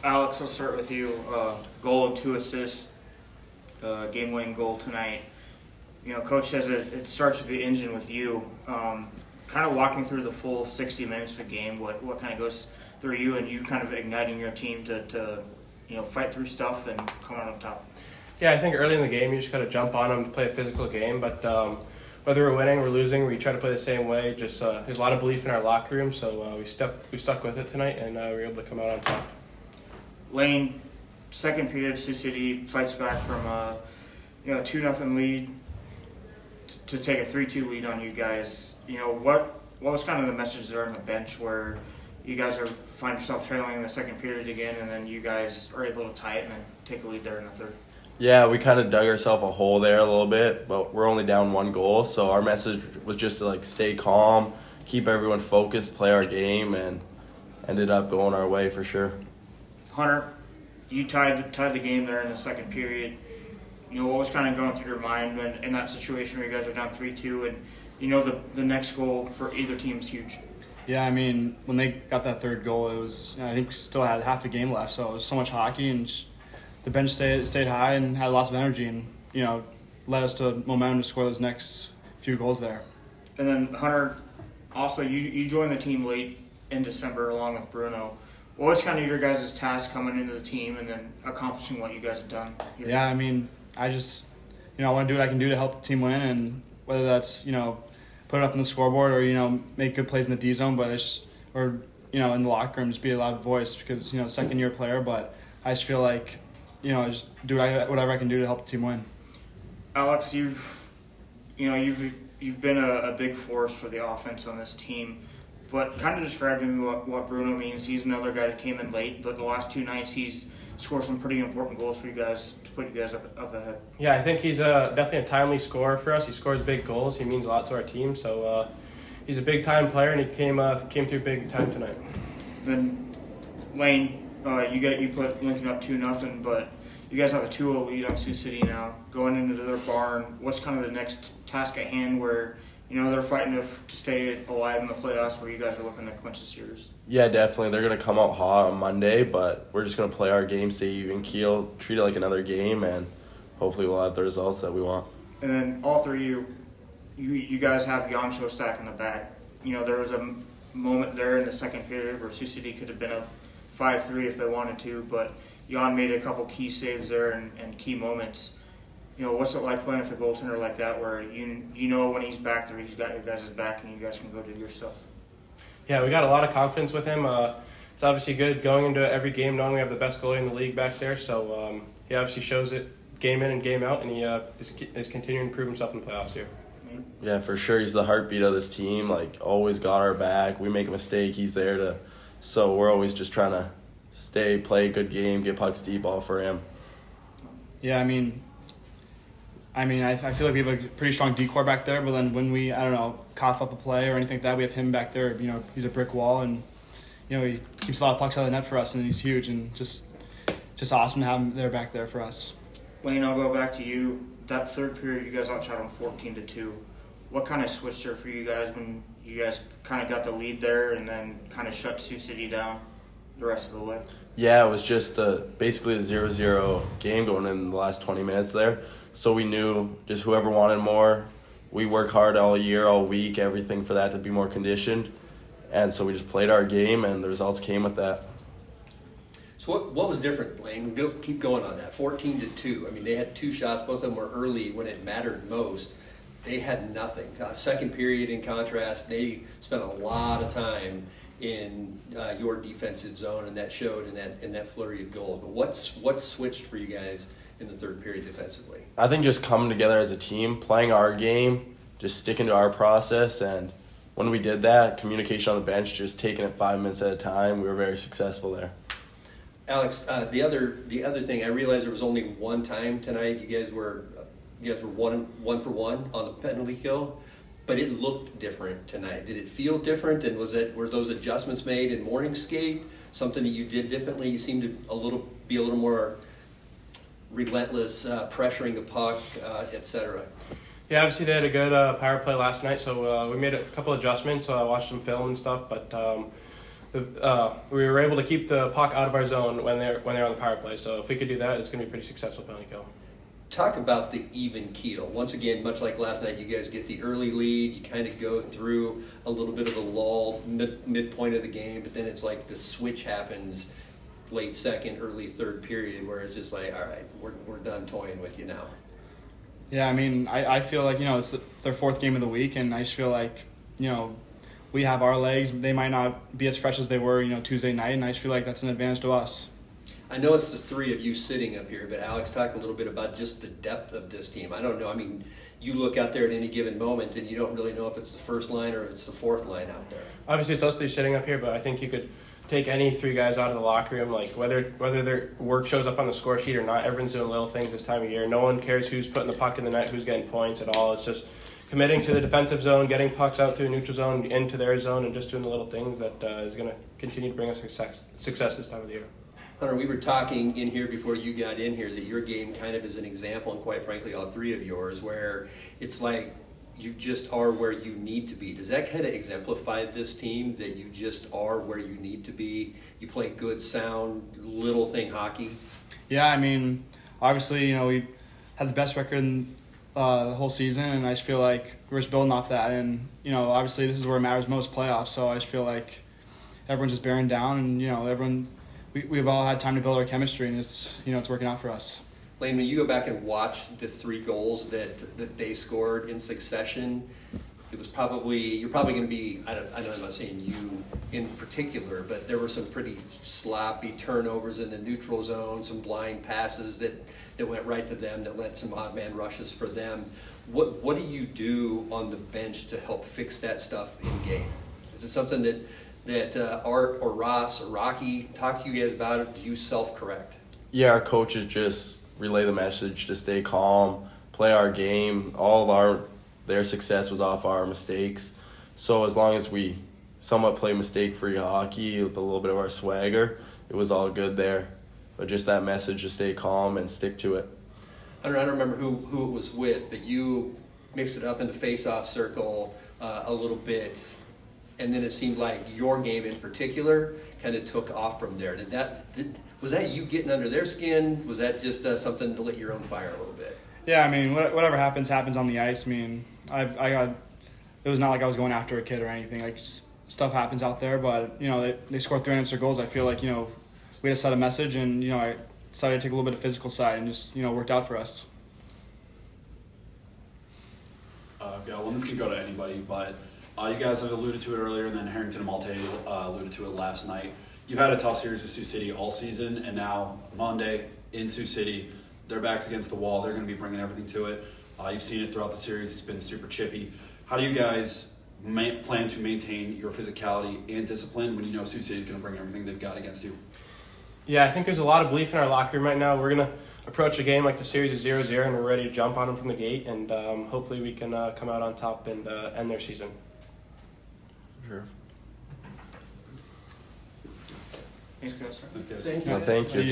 Alex, I'll start with you. Goal and 2 assists, game-winning goal tonight. You know, Coach says it starts with the engine with you. Kind of walking through the full 60 minutes of the game, what kind of goes through you and you kind of igniting your team to fight through stuff and come out on top? Yeah, I think early in the game you just got to jump on them to play a physical game, but whether we're winning or losing, we try to play the same way. Just there's a lot of belief in our locker room, so we stuck with it tonight, and we were able to come out on top. Lane, second period, Sioux City fights back from a 2-0 lead to take a 3-2 lead on you guys. What was kind of the message there on the bench where you guys find yourself trailing in the second period again, and then you guys are able to tie it and then take a lead there in the third? Yeah, we kind of dug ourselves a hole there a little bit, but we're only down 1 goal, so our message was just to stay calm, keep everyone focused, play our game, and ended up going our way for sure. Hunter, you tied the game there in the second period. What was kind of going through your mind in that situation where you guys are down 3-2, and the next goal for either team is huge? Yeah, I mean, when they got that third goal, it was, I think we still had half a game left, so it was so much hockey, and the bench stayed high and had lots of energy, and led us to momentum to score those next few goals there. And then Hunter, also you joined the team late in December along with Bruno. What was kind of your guys' task coming into the team and then accomplishing what you guys have done here? Yeah, I mean, I just I want to do what I can do to help the team win, and whether that's put it up on the scoreboard or make good plays in the D zone, but in the locker room just be a loud voice because second year player, but I just feel like just do whatever I can do to help the team win. Alex, you've been a big force for the offense on this team, but kind of describe to me what Bruno means. He's another guy that came in late, but the last 2 nights he's scored some pretty important goals for you guys to put you guys up ahead. Yeah, I think he's definitely a timely scorer for us. He scores big goals. He means a lot to our team, so he's a big-time player, and he came through big time tonight. Then, Lane, you put Lincoln up 2-0, but you guys have a 2-0 lead on Sioux City now. Going into their barn, what's kind of the next task at hand where they're fighting to stay alive in the playoffs, where you guys are looking to clinch the series? Yeah, definitely. They're going to come out hot on Monday, but we're just going to play our game, stay even keel, treat it like another game, and hopefully we'll have the results that we want. And then all three of you guys have Jan Shostak in the back. There was a moment there in the second period where Sioux City could have been up 5-3 if they wanted to, but Jan made a couple key saves there and key moments. What's it like playing with a goaltender like that where when he's back there, he's got your guys' back and you guys can go do your stuff? Yeah, we got a lot of confidence with him. It's obviously good going into every game knowing we have the best goalie in the league back there, so he obviously shows it game in and game out, and he is continuing to prove himself in the playoffs here. Yeah, for sure. He's the heartbeat of this team, always got our back. We make a mistake, he's there so we're always just trying to play a good game, get pucks deep, all for him. Yeah, I feel like we have a pretty strong decor back there, but then when we, cough up a play or anything like that, we have him back there. He's a brick wall, and he keeps a lot of pucks out of the net for us, and he's huge, and just awesome to have him there back there for us. Lane, I'll go back to you. That third period, you guys outshot them 14-2. What kind of switched there for you guys when you guys kind of got the lead there and then kind of shut Sioux City down the rest of the way? Yeah, it was just basically a 0-0 game going in the last 20 minutes there. So we knew just whoever wanted more. We work hard all year, all week, everything for that to be more conditioned. And so we just played our game, and the results came with that. So what was different, Lane? Keep going on that. 14-2. They had 2 shots. Both of them were early when it mattered most. They had nothing. Second period, in contrast, they spent a lot of time in your defensive zone, and that showed in that flurry of goals. But what switched for you guys in the third period defensively? I think just coming together as a team, playing our game, just sticking to our process, and when we did that, communication on the bench, just taking it 5 minutes at a time, we were very successful there. Alex, the other thing, I realized there was only one time tonight you guys were one for one on the penalty kill, but it looked different tonight. Did it feel different, and were those adjustments made in morning skate, something that you did differently? You seemed to be a little more relentless, pressuring the puck, etc. Yeah, obviously they had a good power play last night, so we made a couple adjustments. I watched some film and stuff, but we were able to keep the puck out of our zone when they're on the power play. So if we could do that, it's going to be a pretty successful penalty kill. Talk about the even keel. Once again, much like last night, you guys get the early lead. You kind of go through a little bit of a lull midpoint of the game, but then it's like the switch happens late second, early third period, where it's just like, all right, we're done toying with you now. Yeah, I mean, I feel like, it's their fourth game of the week, and I just feel like, we have our legs. They might not be as fresh as they were, Tuesday night, and I just feel like that's an advantage to us. I know it's the three of you sitting up here, but Alex, talk a little bit about just the depth of this team. I don't know. I mean, you look out there at any given moment, and you don't really know if it's the first line or if it's the fourth line out there. Obviously, it's us three sitting up here, but I think you could take any three guys out of the locker room, like whether their work shows up on the score sheet or not. Everyone's doing little things this time of year. No one cares who's putting the puck in the net, who's getting points at all. It's just committing to the defensive zone, getting pucks out through neutral zone, into their zone, and just doing the little things that is going to continue to bring us success this time of the year. Hunter, we were talking in here before you got in here that your game kind of is an example, and quite frankly, all three of yours, where it's like you just are where you need to be. Does that kind of exemplify this team, that you just are where you need to be? You play good, sound, little thing hockey? Yeah, I mean, obviously, we had the best record in the whole season, and I just feel like we're just building off that. And, obviously this is where it matters most, playoffs, so I just feel like everyone's just bearing down, and, we've all had time to build our chemistry, and it's working out for us. Lane, when you go back and watch the three goals that they scored in succession, it was you're probably going to be, I know I'm not saying you in particular, but there were some pretty sloppy turnovers in the neutral zone, some blind passes that went right to them, that led some odd man rushes for them. What do you do on the bench to help fix that stuff in game? Is it something that Art or Ross or Rocky talk to you guys about it? Do you self-correct? Yeah, our coaches just relay the message to stay calm, play our game. All of their success was off our mistakes. So as long as we somewhat play mistake-free hockey with a little bit of our swagger, it was all good there. But just that message to stay calm and stick to it. I don't remember who it was with, but you mixed it up in the face-off circle a little bit, and then it seemed like your game in particular kind of took off from there. Was that you getting under their skin? Was that just something to lit your own fire a little bit? Yeah, I mean, whatever happens on the ice. I mean, it was not like I was going after a kid or anything. Like, just stuff happens out there, but they scored 3 unanswered goals. I feel like we had to set a message, and I decided to take a little bit of physical side, and just worked out for us. Well, this could go to anybody, but you guys have alluded to it earlier, and then Harrington and Malte alluded to it last night. You've had a tough series with Sioux City all season, and now Monday in Sioux City, their back's against the wall. They're going to be bringing everything to it. You've seen it throughout the series. It's been super chippy. How do you guys plan to maintain your physicality and discipline when you know Sioux City is going to bring everything they've got against you? Yeah, I think there's a lot of belief in our locker room right now. We're going to approach a game like the series is 0-0, and we're ready to jump on them from the gate, and hopefully we can come out on top and end their season. Sure. Thanks, guys. Thanks, guys. Thank you. No, thank you.